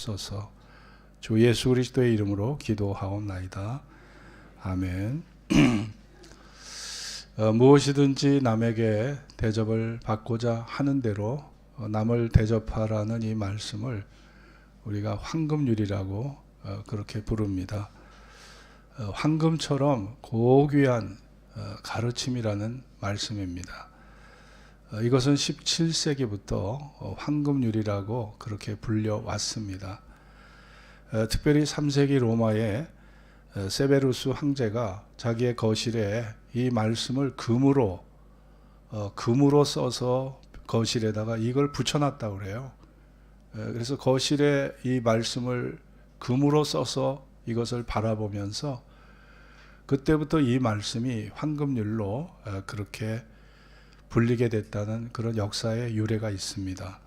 주옵소서. 주 예수 그리스도의 이름으로 기도하옵나이다. 아멘. 무엇이든지 남에게 대접을 받고자 하는 대로 남을 대접하라는 이 말씀을 우리가 황금률이라고 그렇게 부릅니다. 황금처럼 고귀한 가르침이라는 말씀입니다. 이것은 17세기부터 황금률이라고 그렇게 불려왔습니다. 특별히 3세기 로마의 세베루스 황제가 자기의 거실에 이 말씀을 금으로 써서 거실에다가 이걸 붙여놨다고 그래요. 그래서 거실에 이 말씀을 금으로 써서 이것을 바라보면서 그때부터 이 말씀이 황금률로 그렇게 불리게 됐다는 그런 역사의 유래가 있습니다.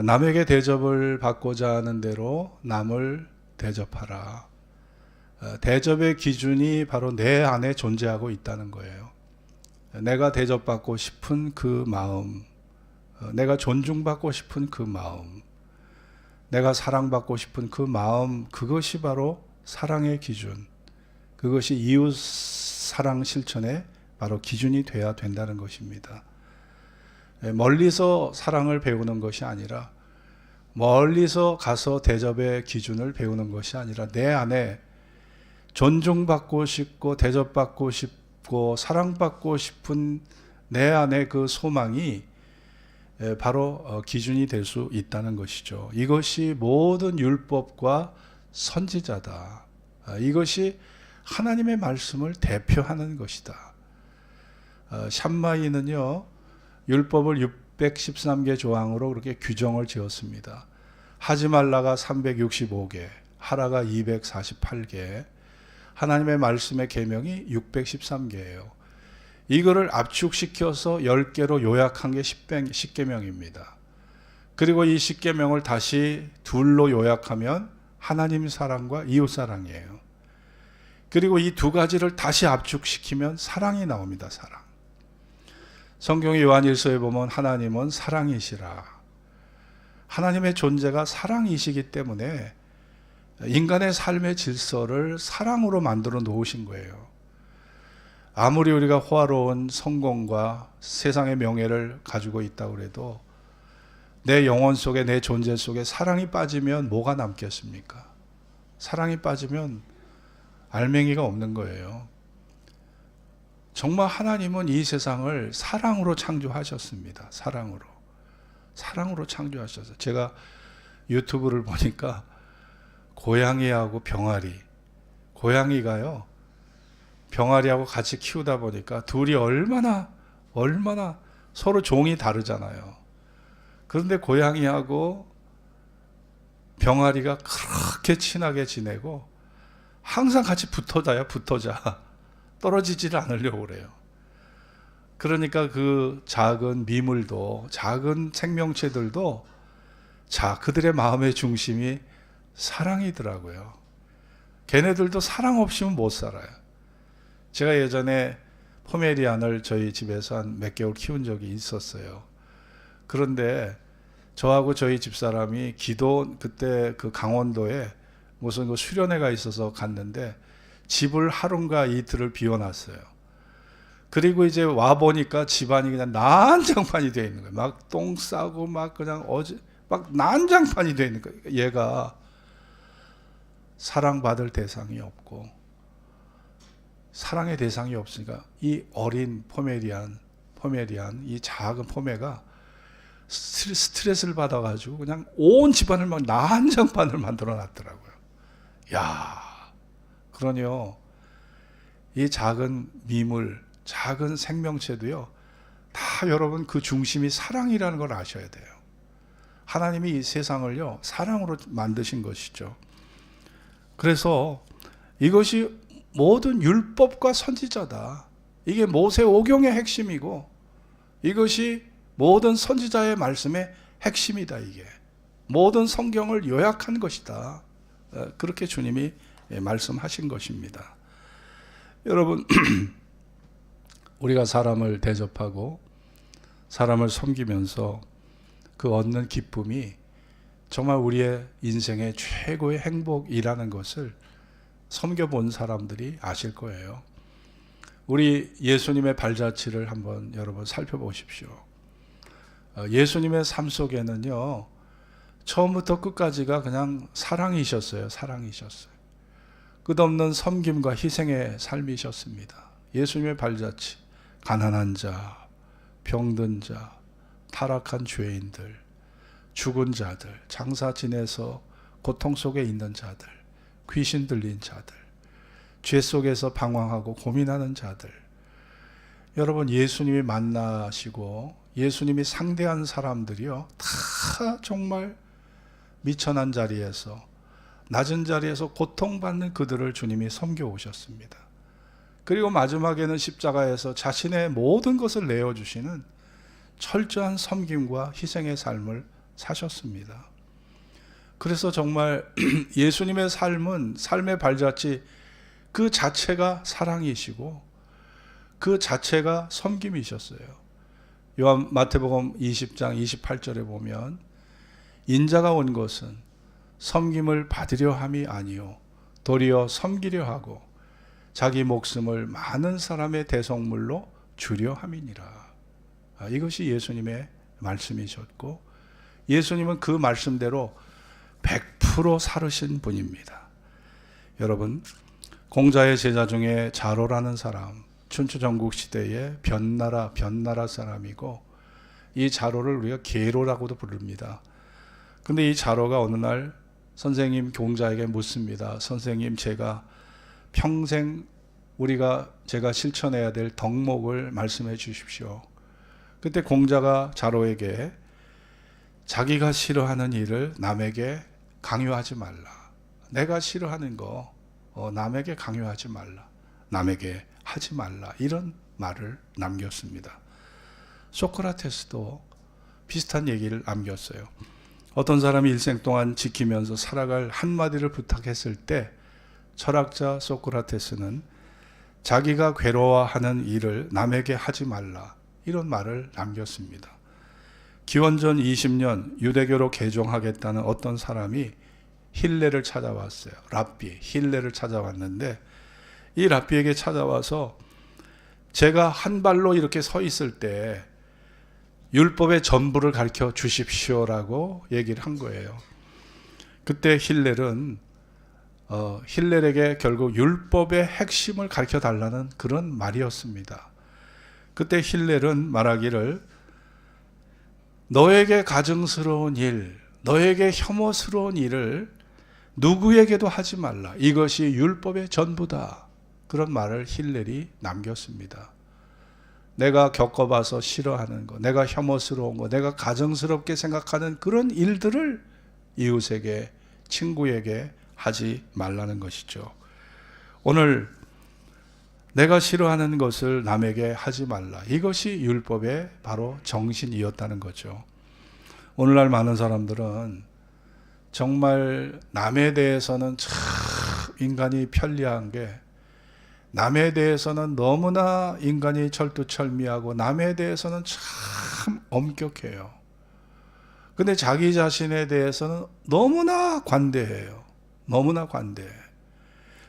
남에게 대접을 받고자 하는 대로 남을 대접하라. 대접의 기준이 바로 내 안에 존재하고 있다는 거예요. 내가 대접받고 싶은 그 마음, 내가 존중받고 싶은 그 마음, 내가 사랑받고 싶은 그 마음, 그것이 바로 사랑의 기준, 그것이 이웃 사랑 실천의 바로 기준이 돼야 된다는 것입니다. 멀리서 사랑을 배우는 것이 아니라, 멀리서 가서 대접의 기준을 배우는 것이 아니라 내 안에 존중받고 싶고 대접받고 싶고 사랑받고 싶은 내 안에 그 소망이 바로 기준이 될 수 있다는 것이죠. 이것이 모든 율법과 선지자다. 이것이 하나님의 말씀을 대표하는 것이다. 샴마이는요, 율법을 613개 조항으로 그렇게 규정을 지었습니다. 하지 말라가 365개, 하라가 248개, 하나님의 말씀의 계명이 613개예요. 이거를 압축시켜서 10개로 요약한 게 10계명입니다. 그리고 이 10계명을 다시 둘로 요약하면 하나님 사랑과 이웃 사랑이에요. 그리고 이 두 가지를 다시 압축시키면 사랑이 나옵니다. 사랑. 성경의 요한일서에 보면 하나님은 사랑이시라. 하나님의 존재가 사랑이시기 때문에 인간의 삶의 질서를 사랑으로 만들어 놓으신 거예요. 아무리 우리가 호화로운 성공과 세상의 명예를 가지고 있다고 해도 내 영혼 속에, 내 존재 속에 사랑이 빠지면 뭐가 남겠습니까? 사랑이 빠지면 알맹이가 없는 거예요. 정말 하나님은 이 세상을 사랑으로 창조하셨습니다. 사랑으로 창조하셔서. 제가 유튜브를 보니까 고양이하고 병아리, 고양이가요 병아리하고 같이 키우다 보니까 둘이 얼마나 서로 종이 다르잖아요. 그런데 고양이하고 병아리가 그렇게 친하게 지내고 항상 같이 붙어자요. 떨어지지를 않으려고 그래요. 그러니까 그 작은 미물도, 작은 생명체들도 그들의 마음의 중심이 사랑이더라고요. 걔네들도 사랑 없이는 못 살아요. 제가 예전에 포메리안을 저희 집에서 한 몇 개월 키운 적이 있었어요. 그런데 저하고 저희 집사람이 그때 그 강원도에 무슨 그 수련회가 있어서 갔는데 집을 하루인가 이틀을 비워놨어요. 그리고 이제 와 보니까 집안이 그냥 난장판이 되어 있는 거예요. 막 똥 싸고 막 그냥 막 난장판이 되어 있는 거예요. 얘가 사랑받을 대상이 없고 사랑의 대상이 없으니까 이 어린 포메리안, 이 작은 포메가 스트레스를 받아가지고 그냥 온 집안을 막 난장판을 만들어 놨더라고요. 야, 그러니요, 이 작은 미물, 작은 생명체도요, 다 여러분 그 중심이 사랑이라는 걸 아셔야 돼요. 하나님이 이 세상을요 사랑으로 만드신 것이죠. 그래서 이것이 모든 율법과 선지자다. 이게 모세 오경의 핵심이고 이것이 모든 선지자의 말씀의 핵심이다. 이게 모든 성경을 요약한 것이다. 그렇게 주님이 말씀하신 것입니다. 여러분, 우리가 사람을 대접하고 사람을 섬기면서 그 얻는 기쁨이 정말 우리의 인생의 최고의 행복이라는 것을 섬겨본 사람들이 아실 거예요. 우리 예수님의 발자취를 한번 여러분 살펴보십시오. 예수님의 삶 속에는요, 처음부터 끝까지가 그냥 사랑이셨어요. 사랑이셨어요. 끝없는 섬김과 희생의 삶이셨습니다. 예수님의 발자취, 가난한 자, 병든 자, 타락한 죄인들, 죽은 자들, 장사 지내서 고통 속에 있는 자들, 귀신 들린 자들, 죄 속에서 방황하고 고민하는 자들, 여러분 예수님이 만나시고 예수님이 상대한 사람들이요, 다 정말 미천한 자리에서, 낮은 자리에서 고통받는 그들을 주님이 섬겨오셨습니다. 그리고 마지막에는 십자가에서 자신의 모든 것을 내어주시는 철저한 섬김과 희생의 삶을 사셨습니다. 그래서 정말 예수님의 삶은, 삶의 발자취 그 자체가 사랑이시고 그 자체가 섬김이셨어요. 마태복음 20장 28절에 보면 인자가 온 것은 섬김을 받으려 함이 아니요 도리어 섬기려 하고 자기 목숨을 많은 사람의 대속물로 주려 함이니라. 이것이 예수님의 말씀이셨고, 예수님은 그 말씀대로 100% 살으신 분입니다. 여러분, 공자의 제자 중에 자로라는 사람, 춘추전국 시대의 변나라 사람이고, 이 자로를 우리가 계로라고도 부릅니다. 근데 이 자로가 어느 날 선생님 공자에게 묻습니다. 선생님, 제가 평생 제가 실천해야 될 덕목을 말씀해 주십시오. 그때 공자가 자로에게 자기가 싫어하는 일을 남에게 강요하지 말라. 내가 싫어하는 거 남에게 강요하지 말라. 남에게 하지 말라. 이런 말을 남겼습니다. 소크라테스도 비슷한 얘기를 남겼어요. 어떤 사람이 일생 동안 지키면서 살아갈 한마디를 부탁했을 때 철학자 소크라테스는 자기가 괴로워하는 일을 남에게 하지 말라. 이런 말을 남겼습니다. 기원전 20년 유대교로 개종하겠다는 어떤 사람이 힐레를 찾아왔어요. 랍비 힐레를 찾아왔는데, 이 랍비에게 찾아와서 제가 한 발로 이렇게 서 있을 때 율법의 전부를 가르쳐 주십시오라고 얘기를 한 거예요. 그때 힐렐에게 결국 율법의 핵심을 가르쳐 달라는 그런 말이었습니다. 그때 힐렐은 말하기를 너에게 가증스러운 일, 너에게 혐오스러운 일을 누구에게도 하지 말라. 이것이 율법의 전부다. 그런 말을 힐렐이 남겼습니다. 내가 겪어봐서 싫어하는 거, 내가 혐오스러운 거, 내가 가증스럽게 생각하는 그런 일들을 이웃에게, 친구에게 하지 말라는 것이죠. 오늘 내가 싫어하는 것을 남에게 하지 말라. 이것이 율법의 바로 정신이었다는 거죠. 오늘날 많은 사람들은 정말 남에 대해서는 참 인간이 편리한 게, 남에 대해서는 너무나 인간이 철두철미하고 남에 대해서는 참 엄격해요. 근데 자기 자신에 대해서는 너무나 관대해요. 너무나 관대해.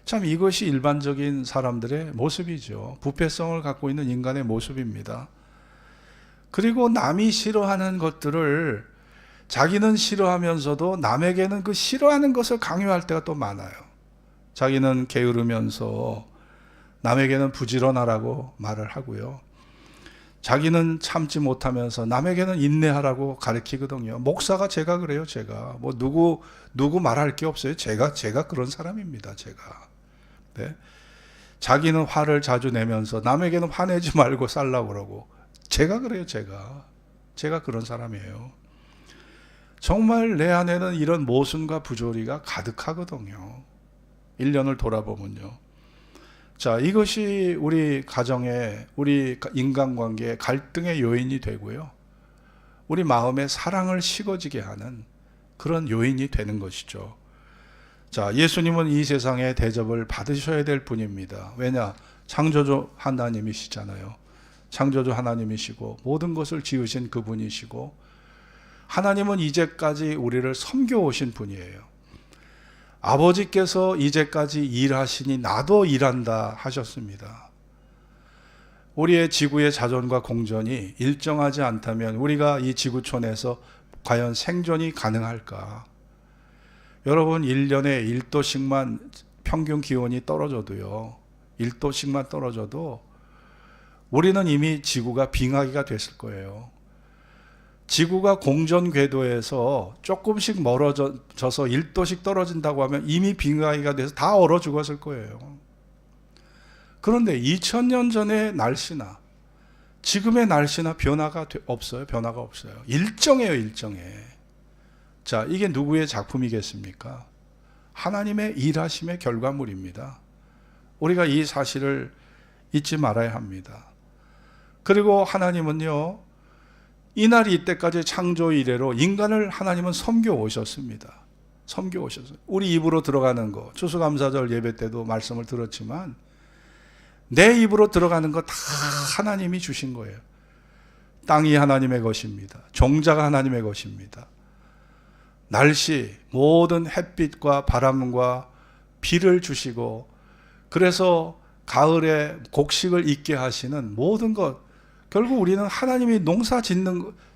참 이것이 일반적인 사람들의 모습이죠. 부패성을 갖고 있는 인간의 모습입니다. 그리고 남이 싫어하는 것들을 자기는 싫어하면서도 남에게는 그 싫어하는 것을 강요할 때가 또 많아요. 자기는 게으르면서 남에게는 부지런하라고 말을 하고요. 자기는 참지 못하면서 남에게는 인내하라고 가르치거든요. 목사가 제가 그래요. 제가 뭐 누구 말할 게 없어요. 제가 그런 사람입니다. 제가. 네. 자기는 화를 자주 내면서 남에게는 화내지 말고 살라고 그러고, 제가 그래요. 제가 그런 사람이에요. 정말 내 안에는 이런 모순과 부조리가 가득하거든요. 1년을 돌아보면요. 자, 이것이 우리 가정에, 우리 인간관계에 갈등의 요인이 되고요. 우리 마음에 사랑을 식어지게 하는 그런 요인이 되는 것이죠. 자, 예수님은 이 세상에 대접을 받으셔야 될 분입니다. 왜냐? 창조주 하나님이시잖아요. 창조주 하나님이시고 모든 것을 지으신 그분이시고, 하나님은 이제까지 우리를 섬겨오신 분이에요. 아버지께서 이제까지 일하시니 나도 일한다 하셨습니다. 우리의 지구의 자존과 공존이 일정하지 않다면 우리가 이 지구촌에서 과연 생존이 가능할까? 여러분, 1년에 1도씩만 평균 기온이 떨어져도요, 1도씩만 떨어져도 우리는 이미 지구가 빙하기가 됐을 거예요. 지구가 공전 궤도에서 조금씩 멀어져서 1도씩 떨어진다고 하면 이미 빙하기가 돼서 다 얼어 죽었을 거예요. 그런데 2000년 전의 날씨나 지금의 날씨나 변화가 없어요. 변화가 없어요. 일정해요, 일정해. 자, 이게 누구의 작품이겠습니까? 하나님의 일하심의 결과물입니다. 우리가 이 사실을 잊지 말아야 합니다. 그리고 하나님은요, 이날이 이때까지 창조 이래로 인간을 하나님은 섬겨 오셨습니다. 섬겨 오셨어요. 우리 입으로 들어가는 거, 추수감사절 예배 때도 말씀을 들었지만 내 입으로 들어가는 거 다 하나님이 주신 거예요. 땅이 하나님의 것입니다. 종자가 하나님의 것입니다. 날씨, 모든 햇빛과 바람과 비를 주시고, 그래서 가을에 곡식을 있게 하시는 모든 것, 결국 우리는 하나님이 농사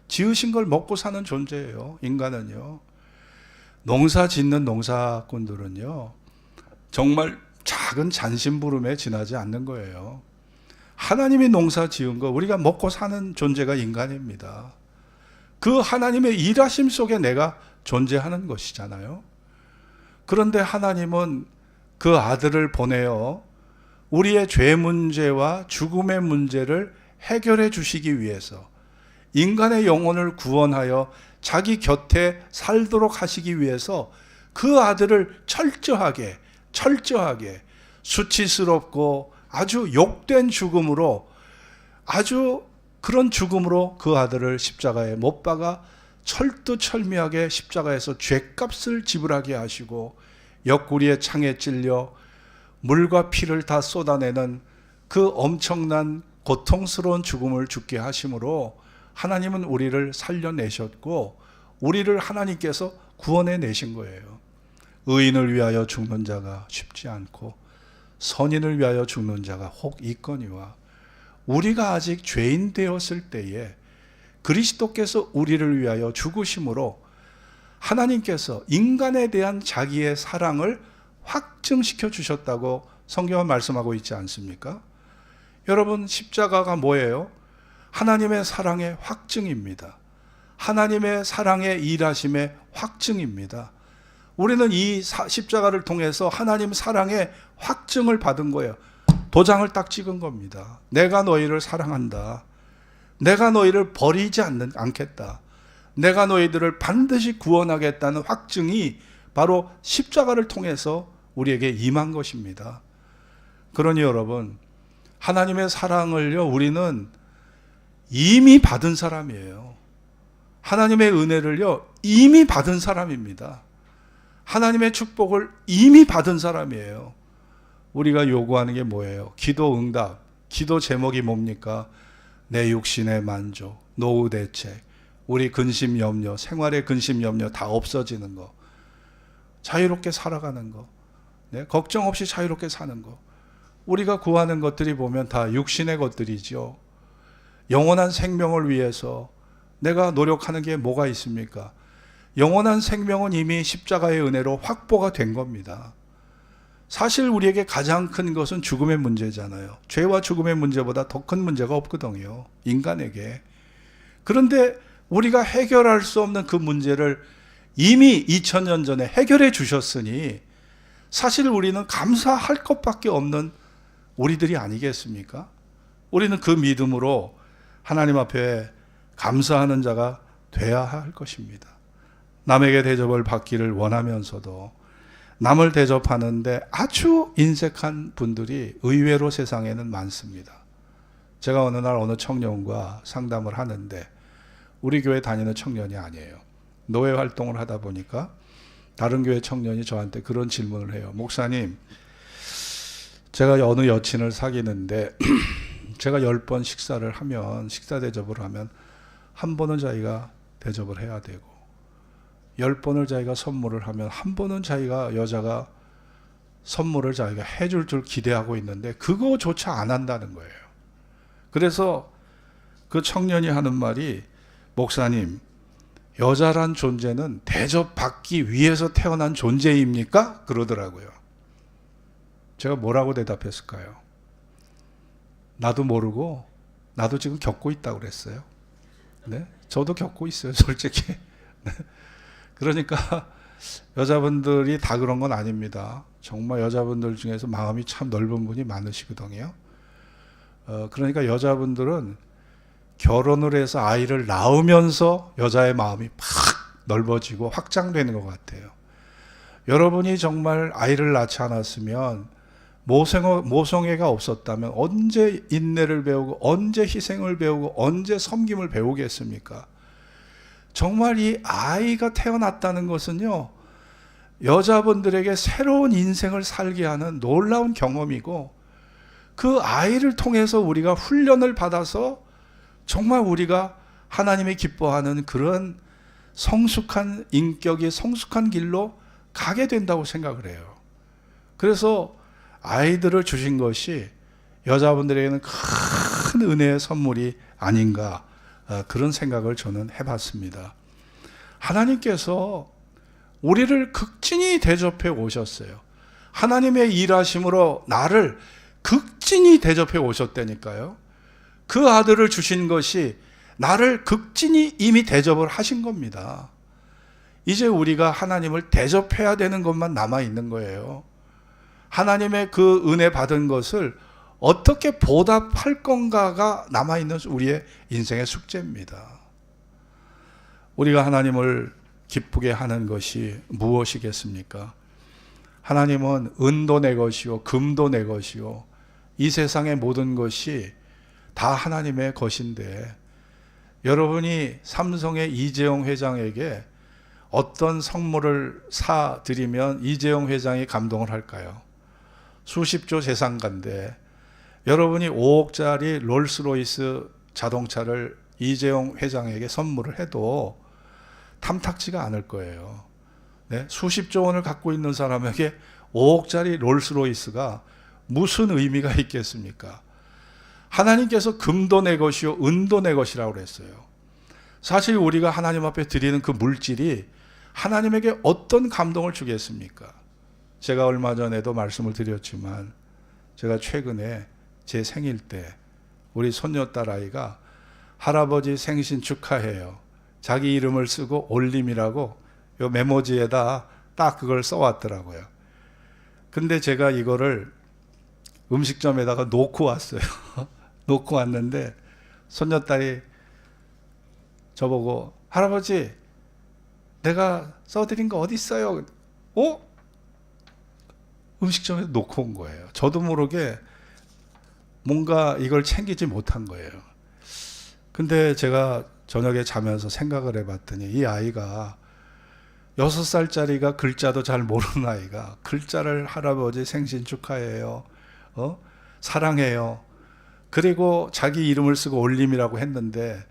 지으신 걸 먹고 사는 존재예요. 인간은요. 농사 짓는 농사꾼들은요, 정말 작은 잔심부름에 지나지 않는 거예요. 하나님이 농사 지은 거 우리가 먹고 사는 존재가 인간입니다. 그 하나님의 일하심 속에 내가 존재하는 것이잖아요. 그런데 하나님은 그 아들을 보내어 우리의 죄 문제와 죽음의 문제를 해결해 주시기 위해서, 인간의 영혼을 구원하여 자기 곁에 살도록 하시기 위해서 그 아들을 철저하게 수치스럽고 아주 욕된 죽음으로, 아주 그런 죽음으로 그 아들을 십자가에 못 박아 철두철미하게 십자가에서 죗값을 지불하게 하시고, 옆구리에 창에 찔려 물과 피를 다 쏟아내는 그 엄청난 고통스러운 죽음을 죽게 하심으로 하나님은 우리를 살려내셨고, 우리를 하나님께서 구원해 내신 거예요. 의인을 위하여 죽는 자가 쉽지 않고 선인을 위하여 죽는 자가 혹 있거니와, 우리가 아직 죄인 되었을 때에 그리스도께서 우리를 위하여 죽으심으로 하나님께서 인간에 대한 자기의 사랑을 확증시켜 주셨다고 성경은 말씀하고 있지 않습니까? 여러분, 십자가가 뭐예요? 하나님의 사랑의 확증입니다. 하나님의 사랑의 일하심의 확증입니다. 우리는 이 십자가를 통해서 하나님 사랑의 확증을 받은 거예요. 도장을 딱 찍은 겁니다. 내가 너희를 사랑한다. 내가 너희를 버리지 않겠다. 내가 너희들을 반드시 구원하겠다는 확증이 바로 십자가를 통해서 우리에게 임한 것입니다. 그러니 여러분, 하나님의 사랑을요, 우리는 이미 받은 사람이에요. 하나님의 은혜를요, 이미 받은 사람입니다. 하나님의 축복을 이미 받은 사람이에요. 우리가 요구하는 게 뭐예요? 기도 응답. 기도 제목이 뭡니까? 내 육신의 만족, 노후 대책, 우리 근심 염려, 생활의 근심 염려 다 없어지는 거, 자유롭게 살아가는 거, 네? 걱정 없이 자유롭게 사는 거. 우리가 구하는 것들이 보면 다 육신의 것들이죠. 영원한 생명을 위해서 내가 노력하는 게 뭐가 있습니까? 영원한 생명은 이미 십자가의 은혜로 확보가 된 겁니다. 사실 우리에게 가장 큰 것은 죽음의 문제잖아요. 죄와 죽음의 문제보다 더 큰 문제가 없거든요, 인간에게. 그런데 우리가 해결할 수 없는 그 문제를 이미 2000년 전에 해결해 주셨으니 사실 우리는 감사할 것밖에 없는 우리들이 아니겠습니까? 우리는 그 믿음으로 하나님 앞에 감사하는 자가 돼야 할 것입니다. 남에게 대접을 받기를 원하면서도 남을 대접하는데 아주 인색한 분들이 의외로 세상에는 많습니다. 제가 어느 날 어느 청년과 상담을 하는데, 우리 교회 다니는 청년이 아니에요. 노예 활동을 하다 보니까 다른 교회 청년이 저한테 그런 질문을 해요. 목사님, 제가 어느 여친을 사귀는데 제가 10번 식사 대접을 하면 한 번은 자기가 대접을 해야 되고 10번을 자기가 선물을 하면 한 번은 자기가 여자가 선물을 자기가 해줄 줄 기대하고 있는데 그거조차 안 한다는 거예요. 그래서 그 청년이 하는 말이 목사님 여자란 존재는 대접받기 위해서 태어난 존재입니까? 그러더라고요. 제가 뭐라고 대답했을까요? 나도 모르고 나도 지금 겪고 있다고 그랬어요. 네? 저도 겪고 있어요, 솔직히. 네. 그러니까 여자분들이 다 그런 건 아닙니다. 정말 여자분들 중에서 마음이 참 넓은 분이 많으시거든요. 그러니까 여자분들은 결혼을 해서 아이를 낳으면서 여자의 마음이 팍 넓어지고 확장되는 것 같아요. 여러분이 정말 아이를 낳지 않았으면 모성애가 없었다면 언제 인내를 배우고 언제 희생을 배우고 언제 섬김을 배우겠습니까? 정말 이 아이가 태어났다는 것은요, 여자분들에게 새로운 인생을 살게 하는 놀라운 경험이고 그 아이를 통해서 우리가 훈련을 받아서 정말 우리가 하나님이 기뻐하는 그런 성숙한 인격이 성숙한 길로 가게 된다고 생각을 해요. 그래서 아이들을 주신 것이 여자분들에게는 큰 은혜의 선물이 아닌가 그런 생각을 저는 해봤습니다. 하나님께서 우리를 극진히 대접해 오셨어요. 하나님의 일하심으로 나를 극진히 대접해 오셨다니까요. 그 아들을 주신 것이 나를 극진히 이미 대접을 하신 겁니다. 이제 우리가 하나님을 대접해야 되는 것만 남아 있는 거예요. 하나님의 그 은혜 받은 것을 어떻게 보답할 건가가 남아 있는 우리의 인생의 숙제입니다. 우리가 하나님을 기쁘게 하는 것이 무엇이겠습니까? 하나님은 은도 내 것이요 금도 내 것이요 이 세상의 모든 것이 다 하나님의 것인데 여러분이 삼성의 이재용 회장에게 어떤 선물을 사드리면 이재용 회장이 감동을 할까요? 수십조 재산가인데 여러분이 5억짜리 롤스로이스 자동차를 이재용 회장에게 선물을 해도 탐탁지가 않을 거예요. 네? 수십조 원을 갖고 있는 사람에게 5억짜리 롤스로이스가 무슨 의미가 있겠습니까? 하나님께서 금도 내 것이요 은도 내 것이라고 그랬어요. 사실 우리가 하나님 앞에 드리는 그 물질이 하나님에게 어떤 감동을 주겠습니까? 제가 얼마 전에도 말씀을 드렸지만 제가 최근에 제 생일 때 우리 손녀딸 아이가 할아버지 생신 축하해요. 자기 이름을 쓰고 올림이라고 요 메모지에다 딱 그걸 써왔더라고요. 근데 제가 이거를 음식점에다가 놓고 왔어요. 놓고 왔는데 손녀딸이 저보고 할아버지 내가 써드린 거 어디 있어요? 음식점에 놓고 온 거예요. 저도 모르게 뭔가 이걸 챙기지 못한 거예요. 근데 제가 저녁에 자면서 생각을 해봤더니 이 아이가 6살짜리가 글자도 잘 모르는 아이가 글자를 할아버지 생신 축하해요. 사랑해요. 그리고 자기 이름을 쓰고 올림이라고 했는데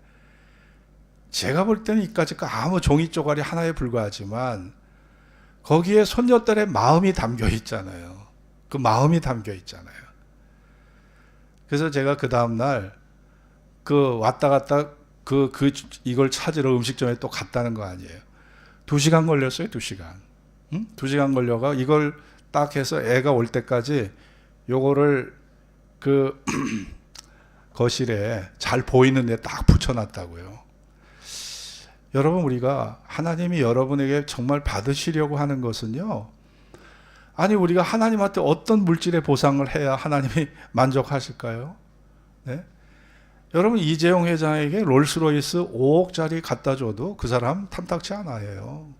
제가 볼 때는 이까짓 거 아무 종이 쪼가리 하나에 불과하지만 거기에 손녀딸의 마음이 담겨 있잖아요. 그 마음이 담겨 있잖아요. 그래서 제가 그 다음날 그 왔다 갔다 이걸 찾으러 음식점에 또 갔다는 거 아니에요. 2시간 걸렸어요, 2시간. 2시간 걸려가 이걸 딱 해서 애가 올 때까지 요거를 그 거실에 잘 보이는 데 딱 붙여놨다고요. 여러분, 우리가 하나님이 여러분에게 정말 받으시려고 하는 것은요, 아니 우리가 하나님한테 어떤 물질의 보상을 해야 하나님이 만족하실까요? 네? 여러분, 이재용 회장에게 롤스로이스 5억짜리 갖다 줘도 그 사람 탐탁치 않아요.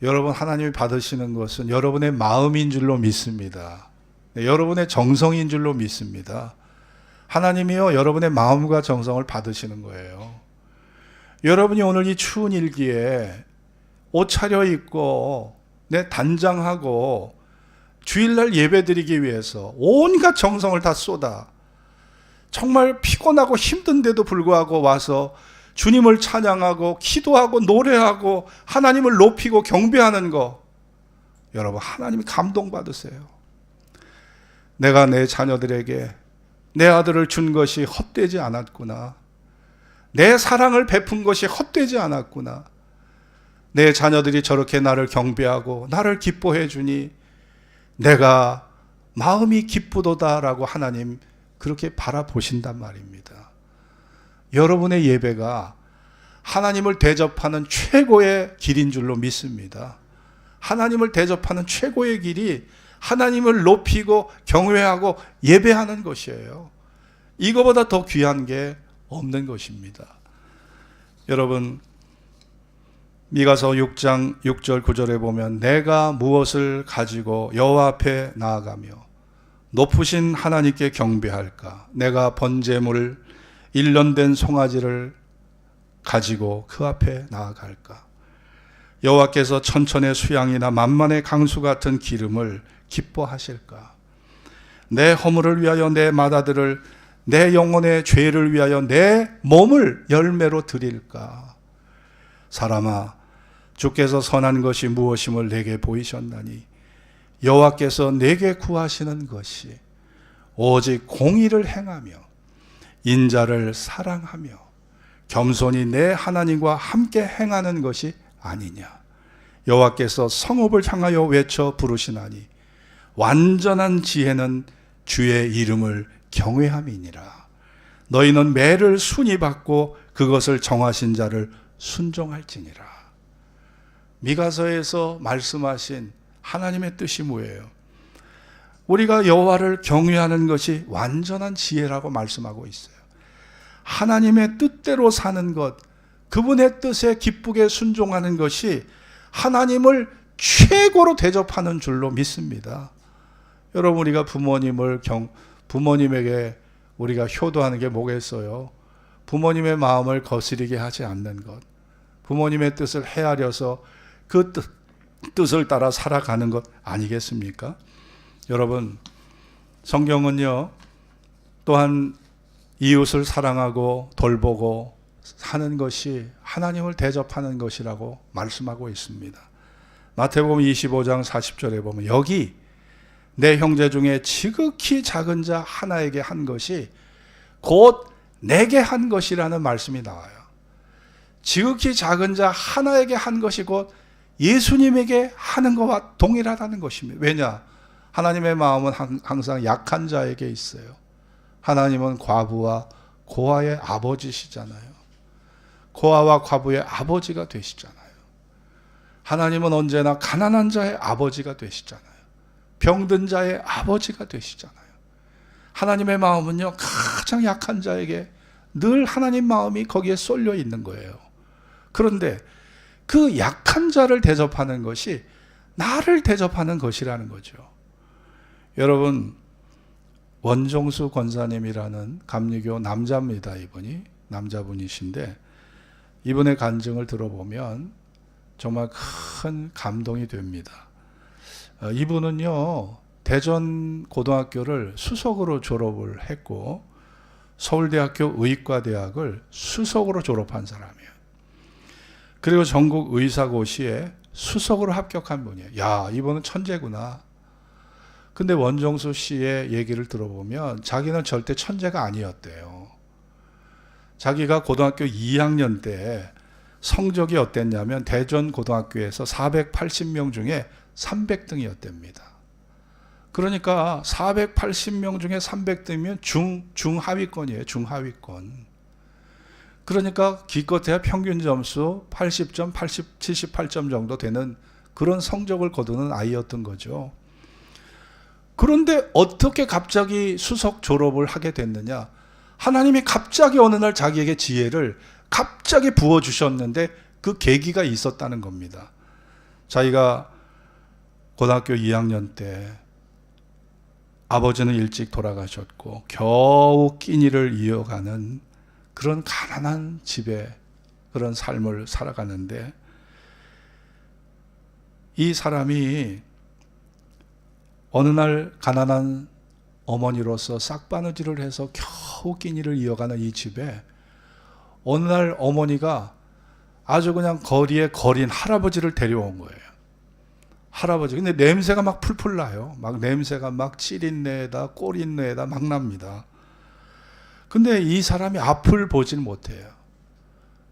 여러분, 하나님이 받으시는 것은 여러분의 마음인 줄로 믿습니다. 네, 여러분의 정성인 줄로 믿습니다. 하나님이요, 여러분의 마음과 정성을 받으시는 거예요. 여러분이 오늘 이 추운 일기에 옷 차려입고 단장하고 주일날 예배드리기 위해서 온갖 정성을 다 쏟아 정말 피곤하고 힘든데도 불구하고 와서 주님을 찬양하고 기도하고 노래하고 하나님을 높이고 경배하는 거, 여러분 하나님이 감동받으세요. 내가 내 자녀들에게 내 아들을 준 것이 헛되지 않았구나. 내 사랑을 베푼 것이 헛되지 않았구나. 내 자녀들이 저렇게 나를 경배하고 나를 기뻐해 주니 내가 마음이 기쁘도다라고 하나님 그렇게 바라보신단 말입니다. 여러분의 예배가 하나님을 대접하는 최고의 길인 줄로 믿습니다. 하나님을 대접하는 최고의 길이 하나님을 높이고 경외하고 예배하는 것이에요. 이거보다 더 귀한 게 없는 것입니다. 여러분, 미가서 6장 6절 9절에 보면 내가 무엇을 가지고 여호와 앞에 나아가며 높으신 하나님께 경배할까? 내가 번제물 1년 된 송아지를 가지고 그 앞에 나아갈까? 여호와께서 천천의 수양이나 만만의 강수 같은 기름을 기뻐하실까? 내 허물을 위하여 내 맏아들을, 내 영혼의 죄를 위하여 내 몸을 열매로 드릴까? 사람아, 주께서 선한 것이 무엇임을 내게 보이셨나니 여호와께서 내게 구하시는 것이 오직 공의를 행하며 인자를 사랑하며 겸손히 내 하나님과 함께 행하는 것이 아니냐. 여호와께서 성읍을 향하여 외쳐 부르시나니 완전한 지혜는 주의 이름을 경외함이니라. 너희는 매를 순히 받고 그것을 정하신 자를 순종할지니라. 미가서에서 말씀하신 하나님의 뜻이 뭐예요? 우리가 여호와를 경외하는 것이 완전한 지혜라고 말씀하고 있어요. 하나님의 뜻대로 사는 것, 그분의 뜻에 기쁘게 순종하는 것이 하나님을 최고로 대접하는 줄로 믿습니다. 여러분, 우리가 부모님에게 우리가 효도하는 게 뭐겠어요? 부모님의 마음을 거스리게 하지 않는 것, 부모님의 뜻을 헤아려서 그 뜻을 따라 살아가는 것 아니겠습니까? 여러분, 성경은요, 또한 이웃을 사랑하고 돌보고 사는 것이 하나님을 대접하는 것이라고 말씀하고 있습니다. 마태복음 25장 40절에 보면 여기 내 형제 중에 지극히 작은 자 하나에게 한 것이 곧 내게 한 것이라는 말씀이 나와요. 지극히 작은 자 하나에게 한 것이 곧 예수님에게 하는 것과 동일하다는 것입니다. 왜냐? 하나님의 마음은 항상 약한 자에게 있어요. 하나님은 과부와 고아의 아버지시잖아요. 고아와 과부의 아버지가 되시잖아요. 하나님은 언제나 가난한 자의 아버지가 되시잖아요. 병든 자의 아버지가 되시잖아요. 하나님의 마음은요, 가장 약한 자에게 늘 하나님 마음이 거기에 쏠려 있는 거예요. 그런데 그 약한 자를 대접하는 것이 나를 대접하는 것이라는 거죠. 여러분, 원종수 권사님이라는 감리교 남자입니다. 이분이 남자분이신데 이분의 간증을 들어보면 정말 큰 감동이 됩니다. 이분은요, 대전 고등학교를 수석으로 졸업을 했고 서울대학교 의과대학을 수석으로 졸업한 사람이에요. 그리고 전국 의사고시에 수석으로 합격한 분이에요. 야, 이분은 천재구나. 근데 원종수 씨의 얘기를 들어보면 자기는 절대 천재가 아니었대요. 자기가 고등학교 2학년 때 성적이 어땠냐면 대전 고등학교에서 480명 중에 300등이었답니다. 그러니까 480명 중에 300등이면 중하위권이에요. 중하위권. 그러니까 기껏해야 평균 점수 80점, 78점 정도 되는 그런 성적을 거두는 아이였던 거죠. 그런데 어떻게 갑자기 수석 졸업을 하게 됐느냐? 하나님이 갑자기 어느 날 자기에게 지혜를 갑자기 부어주셨는데 그 계기가 있었다는 겁니다. 자기가 고등학교 2학년 때 아버지는 일찍 돌아가셨고 겨우 끼니를 이어가는 그런 가난한 집에 그런 삶을 살아가는데 이 사람이 어느 날 가난한 어머니로서 싹바느질을 해서 겨우 끼니를 이어가는 이 집에 어느 날 어머니가 아주 그냥 거리에 거린 할아버지를 데려온 거예요. 할아버지. 근데 냄새가 막 풀풀 나요. 막 냄새가 막 찔인내에다 꼬린내에다 막 납니다. 근데 이 사람이 앞을 보질 못해요.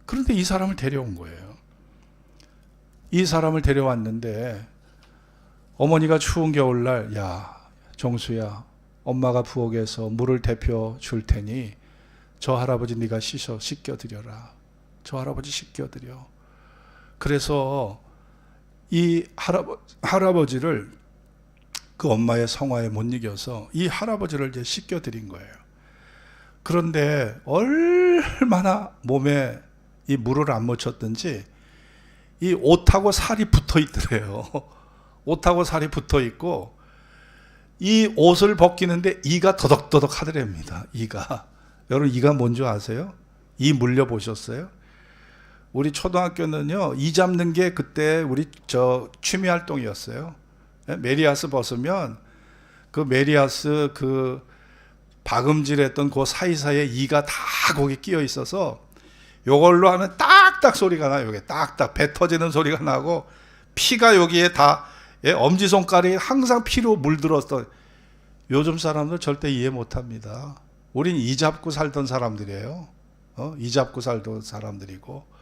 그런데 이 사람을 데려온 거예요. 이 사람을 데려왔는데 어머니가 추운 겨울날, 야, 정수야, 엄마가 부엌에서 물을 데펴 줄 테니 저 할아버지 네가 씻겨드려라. 저 할아버지 씻겨드려. 그래서 이 할아버지를 그 엄마의 성화에 못 이겨서 이 할아버지를 이제 씻겨드린 거예요. 그런데 얼마나 몸에 이 물을 안 묻혔든지 이 옷하고 살이 붙어 있더래요. 옷하고 살이 붙어 있고 이 옷을 벗기는데 이가 더덕더덕 하더랍니다. 이가. 여러분 이가 뭔지 아세요? 이 물려 보셨어요? 우리 초등학교는요, 이 잡는 게 그때 우리 취미 활동이었어요. 메리아스 벗으면 그 메리아스 그 박음질했던 그 사이사이에 이가 다 거기 끼어 있어서 요걸로 하면 딱딱 소리가 나요. 이게 딱딱 배 터지는 소리가 나고 피가 여기에 다 엄지손가락이 항상 피로 물들었던. 요즘 사람들 절대 이해 못합니다. 우린 이 잡고 살던 사람들이에요. 이 잡고 살던 사람들이고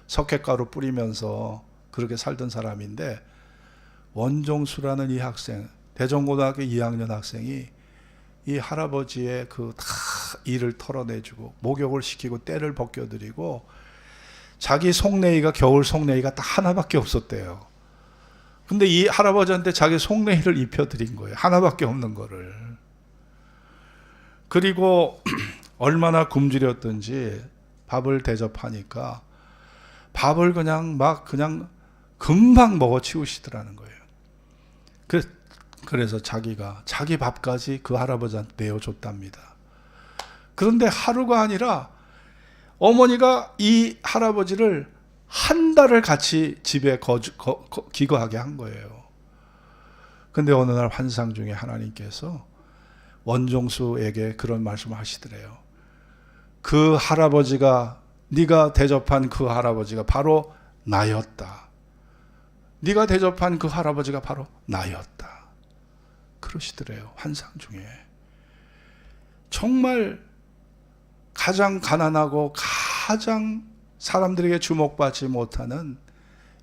석회가루 뿌리면서 그렇게 살던 사람인데, 원종수라는 이 학생, 대전고등학교 2학년 학생이 이 할아버지의 그 다 일을 털어내주고 목욕을 시키고 때를 벗겨드리고, 자기 속내이가 겨울 속내이가 딱 하나밖에 없었대요. 근데 이 할아버지한테 자기 속내이를 입혀드린 거예요. 하나밖에 없는 거를. 그리고 얼마나 굶주렸던지 밥을 대접하니까 밥을 그냥 금방 먹어 치우시더라는 거예요. 그래서 자기가 자기 밥까지 그 할아버지한테 내어줬답니다. 그런데 하루가 아니라 어머니가 이 할아버지를 한 달을 같이 집에 기거하게 한 거예요. 근데 어느 날 환상 중에 하나님께서 원종수에게 그런 말씀을 하시더래요. 그 할아버지가, 네가 대접한 그 할아버지가 바로 나였다. 네가 대접한 그 할아버지가 바로 나였다. 그러시더래요. 환상 중에. 정말 가장 가난하고 가장 사람들에게 주목받지 못하는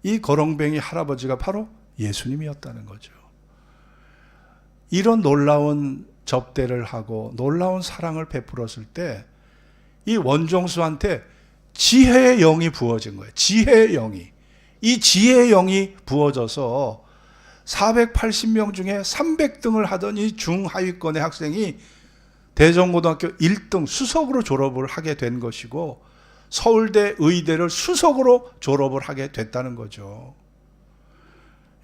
이 거렁뱅이 할아버지가 바로 예수님이었다는 거죠. 이런 놀라운 접대를 하고 놀라운 사랑을 베풀었을 때 이 원종수한테 지혜의 영이 부어진 거예요. 지혜의 영이. 이 지혜의 영이 부어져서 480명 중에 300등을 하던 이 중하위권의 학생이 대전고등학교 1등 수석으로 졸업을 하게 된 것이고, 서울대 의대를 수석으로 졸업을 하게 됐다는 거죠.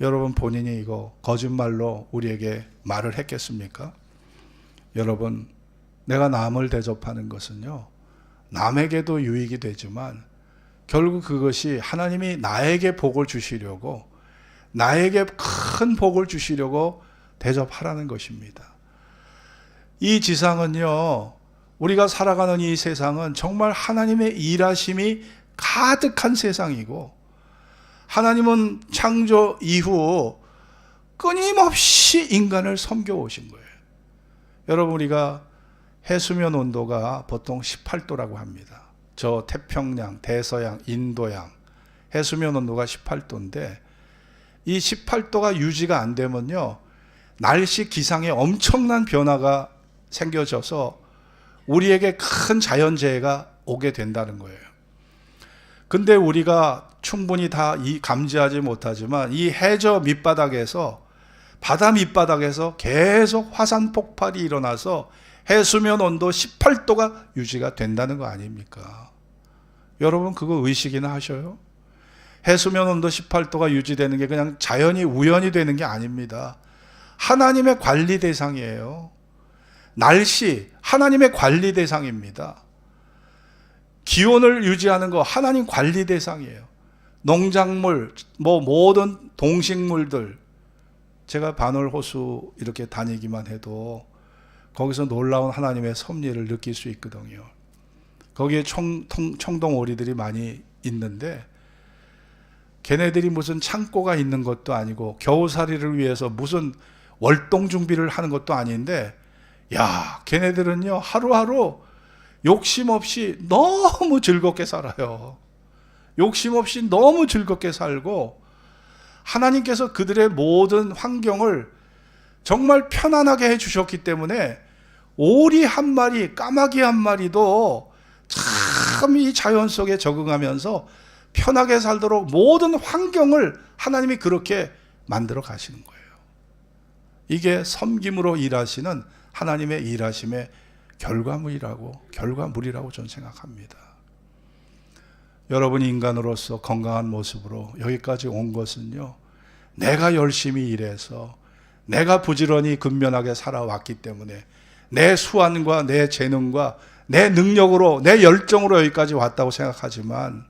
여러분 본인이 이거 거짓말로 우리에게 말을 했겠습니까? 여러분, 내가 남을 대접하는 것은요, 남에게도 유익이 되지만 결국 그것이 하나님이 나에게 복을 주시려고, 나에게 큰 복을 주시려고 대접하라는 것입니다. 이 지상은요, 우리가 살아가는 이 세상은 정말 하나님의 일하심이 가득한 세상이고, 하나님은 창조 이후 끊임없이 인간을 섬겨오신 거예요. 여러분, 우리가 해수면 온도가 보통 18도라고 합니다. 저 태평양, 대서양, 인도양 해수면 온도가 18도인데 이 18도가 유지가 안 되면요, 날씨 기상에 엄청난 변화가 생겨져서 우리에게 큰 자연재해가 오게 된다는 거예요. 근데 우리가 충분히 다 감지하지 못하지만 이 해저 밑바닥에서, 바다 밑바닥에서 계속 화산 폭발이 일어나서 해수면 온도 18도가 유지가 된다는 거 아닙니까? 여러분 그거 의식이나 하셔요? 해수면 온도 18도가 유지되는 게 그냥 자연이 우연히 되는 게 아닙니다. 하나님의 관리 대상이에요. 날씨, 하나님의 관리 대상입니다. 기온을 유지하는 거 하나님 관리 대상이에요. 농작물, 모든 동식물들, 제가 반월호수 이렇게 다니기만 해도 거기서 놀라운 하나님의 섭리를 느낄 수 있거든요. 거기에 청동 오리들이 많이 있는데 걔네들이 무슨 창고가 있는 것도 아니고 겨우살이를 위해서 무슨 월동 준비를 하는 것도 아닌데, 야, 걔네들은요 하루하루 욕심 없이 너무 즐겁게 살아요. 욕심 없이 너무 즐겁게 살고, 하나님께서 그들의 모든 환경을 정말 편안하게 해주셨기 때문에 오리 한 마리, 까마귀 한 마리도 참 이 자연 속에 적응하면서 편하게 살도록 모든 환경을 하나님이 그렇게 만들어 가시는 거예요. 이게 섬김으로 일하시는 하나님의 일하심의 결과물이라고 저는 생각합니다. 여러분이 인간으로서 건강한 모습으로 여기까지 온 것은요, 내가 열심히 일해서 내가 부지런히 근면하게 살아왔기 때문에 내 수완과 내 재능과 내 능력으로, 내 열정으로 여기까지 왔다고 생각하지만,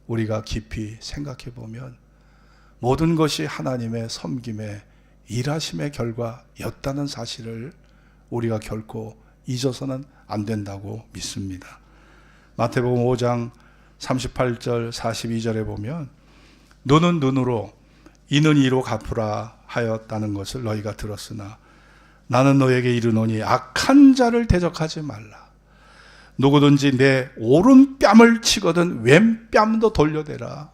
우리가 깊이 생각해 보면 모든 것이 하나님의 섬김의 일하심의 결과였다는 사실을 우리가 결코 잊어서는 안 된다고 믿습니다. 마태복음 5장 38절 42절에 보면 눈은 눈으로 이는 이로 갚으라 하였다는 것을 너희가 들었으나 나는 너에게 이르노니 악한 자를 대적하지 말라. 누구든지 내 오른뺨을 치거든 왼뺨도 돌려대라.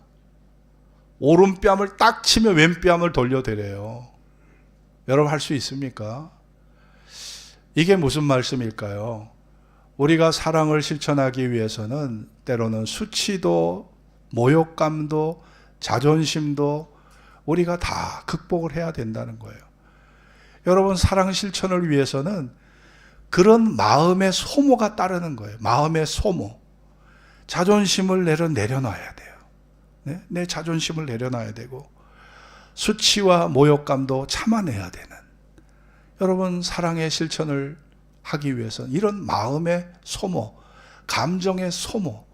오른뺨을 딱 치면 왼뺨을 돌려대래요. 여러분 할 수 있습니까? 이게 무슨 말씀일까요? 우리가 사랑을 실천하기 위해서는 때로는 수치도 모욕감도 자존심도 우리가 다 극복을 해야 된다는 거예요. 여러분, 사랑 실천을 위해서는 그런 마음의 소모가 따르는 거예요. 마음의 소모. 자존심을 내려놔야 돼요. 네? 내 자존심을 내려놔야 되고, 수치와 모욕감도 참아내야 되는, 여러분, 사랑의 실천을 하기 위해서는 이런 마음의 소모, 감정의 소모,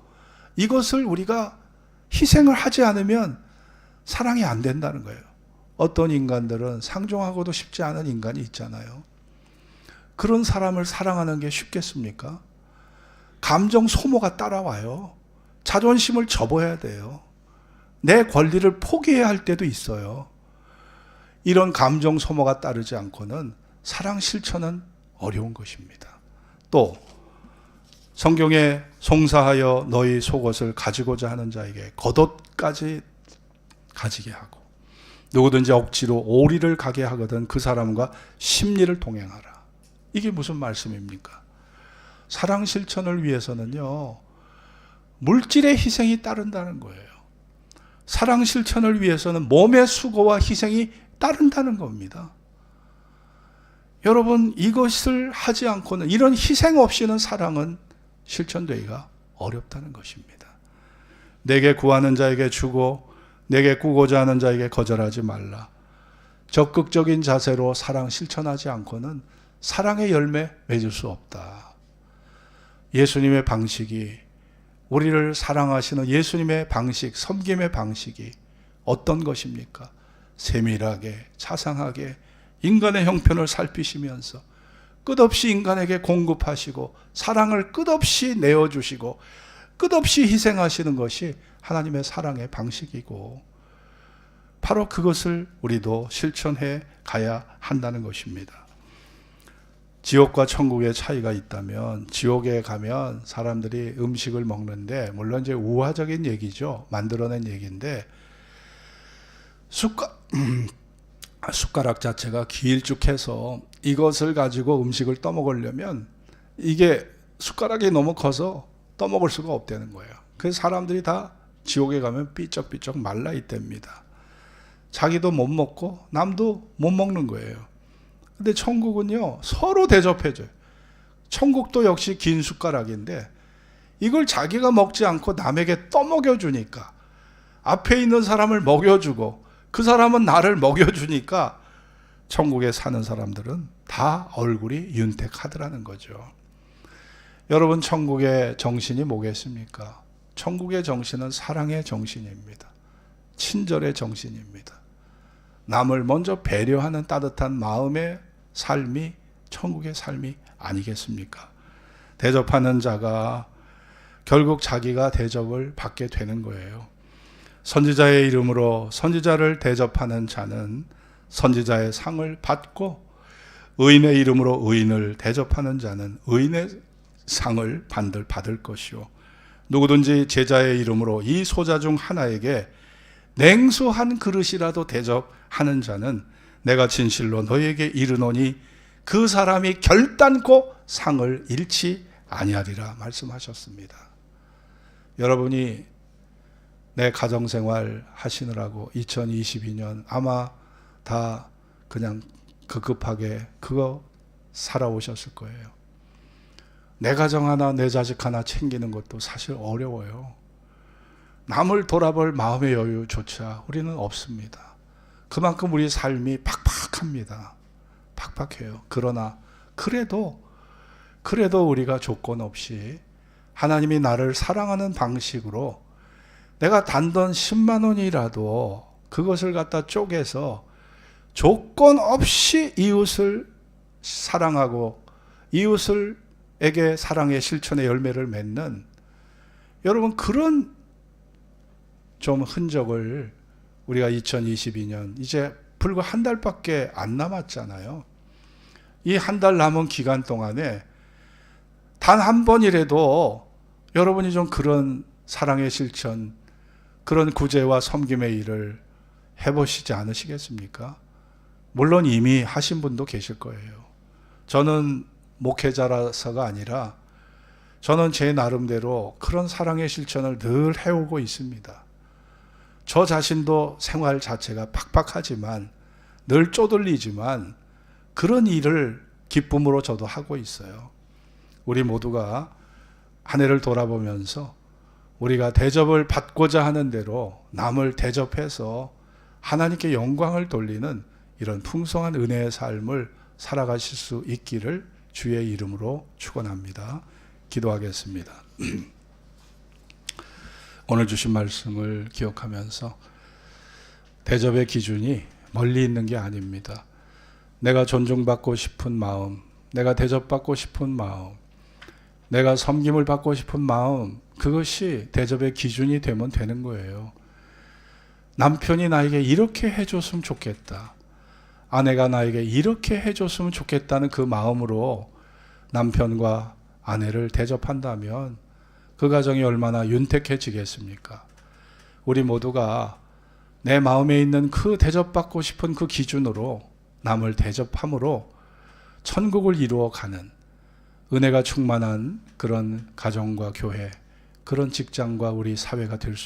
이것을 우리가 희생을 하지 않으면 사랑이 안 된다는 거예요. 어떤 인간들은 상종하고도 싶지 않은 인간이 있잖아요. 그런 사람을 사랑하는 게 쉽겠습니까? 감정 소모가 따라와요. 자존심을 접어야 돼요. 내 권리를 포기해야 할 때도 있어요. 이런 감정 소모가 따르지 않고는 사랑 실천은 어려운 것입니다. 또 성경에 송사하여 너희 속옷을 가지고자 하는 자에게 겉옷까지 가지게 하고, 누구든지 억지로 오리를 가게 하거든 그 사람과 심리를 동행하라. 이게 무슨 말씀입니까? 사랑 실천을 위해서는요, 물질의 희생이 따른다는 거예요. 사랑 실천을 위해서는 몸의 수고와 희생이 따른다는 겁니다. 여러분, 이것을 하지 않고는, 이런 희생 없이는 사랑은 실천되기가 어렵다는 것입니다. 내게 구하는 자에게 주고 내게 꾸고자 하는 자에게 거절하지 말라. 적극적인 자세로 사랑 실천하지 않고는 사랑의 열매 맺을 수 없다. 예수님의 방식이, 우리를 사랑하시는 예수님의 방식, 섬김의 방식이 어떤 것입니까? 세밀하게, 자상하게 인간의 형편을 살피시면서 끝없이 인간에게 공급하시고 사랑을 끝없이 내어주시고 끝없이 희생하시는 것이 하나님의 사랑의 방식이고, 바로 그것을 우리도 실천해 가야 한다는 것입니다. 지옥과 천국의 차이가 있다면, 지옥에 가면 사람들이 음식을 먹는데, 물론 이제 우화적인 얘기죠. 만들어낸 얘기인데, 숟가락 자체가 길쭉해서 이것을 가지고 음식을 떠먹으려면 이게 숟가락이 너무 커서 떠먹을 수가 없다는 거예요. 그래서 사람들이 다 지옥에 가면 삐쩍삐쩍 말라 있답니다. 자기도 못 먹고 남도 못 먹는 거예요. 근데 천국은요, 서로 대접해줘요. 천국도 역시 긴 숟가락인데 이걸 자기가 먹지 않고 남에게 떠먹여주니까, 앞에 있는 사람을 먹여주고 그 사람은 나를 먹여주니까 천국에 사는 사람들은 다 얼굴이 윤택하더라는 거죠. 여러분, 천국의 정신이 뭐겠습니까? 천국의 정신은 사랑의 정신입니다. 친절의 정신입니다. 남을 먼저 배려하는 따뜻한 마음의 삶이 천국의 삶이 아니겠습니까? 대접하는 자가 결국 자기가 대접을 받게 되는 거예요. 선지자의 이름으로 선지자를 대접하는 자는 선지자의 상을 받고, 의인의 이름으로 의인을 대접하는 자는 의인의 상을 받을 것이요, 누구든지 제자의 이름으로 이 소자 중 하나에게 냉수한 그릇이라도 대접하는 자는 내가 진실로 너희에게 이르노니 그 사람이 결단코 상을 잃지 아니하리라 말씀하셨습니다. 여러분이 내 가정생활 하시느라고 2022년 아마 다 그냥 급급하게 그거 살아오셨을 거예요. 내 가정 하나, 내 자식 하나 챙기는 것도 사실 어려워요. 남을 돌아볼 마음의 여유조차 우리는 없습니다. 그만큼 우리 삶이 팍팍합니다. 팍팍해요. 그러나 그래도 우리가 조건 없이 하나님이 나를 사랑하는 방식으로 내가 단돈 10만 원이라도 그것을 갖다 쪼개서 조건 없이 이웃을 사랑하고 이웃에게 사랑의 실천의 열매를 맺는, 여러분 그런 좀 흔적을 우리가 2022년 이제 불과 한 달밖에 안 남았잖아요. 이 한 달 남은 기간 동안에 단 한 번이라도 여러분이 좀 그런 사랑의 실천, 그런 구제와 섬김의 일을 해보시지 않으시겠습니까? 물론 이미 하신 분도 계실 거예요. 저는 목회자라서가 아니라 저는 제 나름대로 그런 사랑의 실천을 늘 해오고 있습니다. 저 자신도 생활 자체가 팍팍하지만, 늘 쪼들리지만 그런 일을 기쁨으로 저도 하고 있어요. 우리 모두가 한 해를 돌아보면서 우리가 대접을 받고자 하는 대로 남을 대접해서 하나님께 영광을 돌리는 이런 풍성한 은혜의 삶을 살아가실 수 있기를 주의 이름으로 축원합니다. 기도하겠습니다. 오늘 주신 말씀을 기억하면서 대접의 기준이 멀리 있는 게 아닙니다. 내가 존중받고 싶은 마음, 내가 대접받고 싶은 마음, 내가 섬김을 받고 싶은 마음, 그것이 대접의 기준이 되면 되는 거예요. 남편이 나에게 이렇게 해줬으면 좋겠다, 아내가 나에게 이렇게 해줬으면 좋겠다는 그 마음으로 남편과 아내를 대접한다면 그 가정이 얼마나 윤택해지겠습니까? 우리 모두가 내 마음에 있는 그 대접받고 싶은 그 기준으로 남을 대접함으로 천국을 이루어가는 은혜가 충만한 그런 가정과 교회, 그런 직장과 우리 사회가 될 수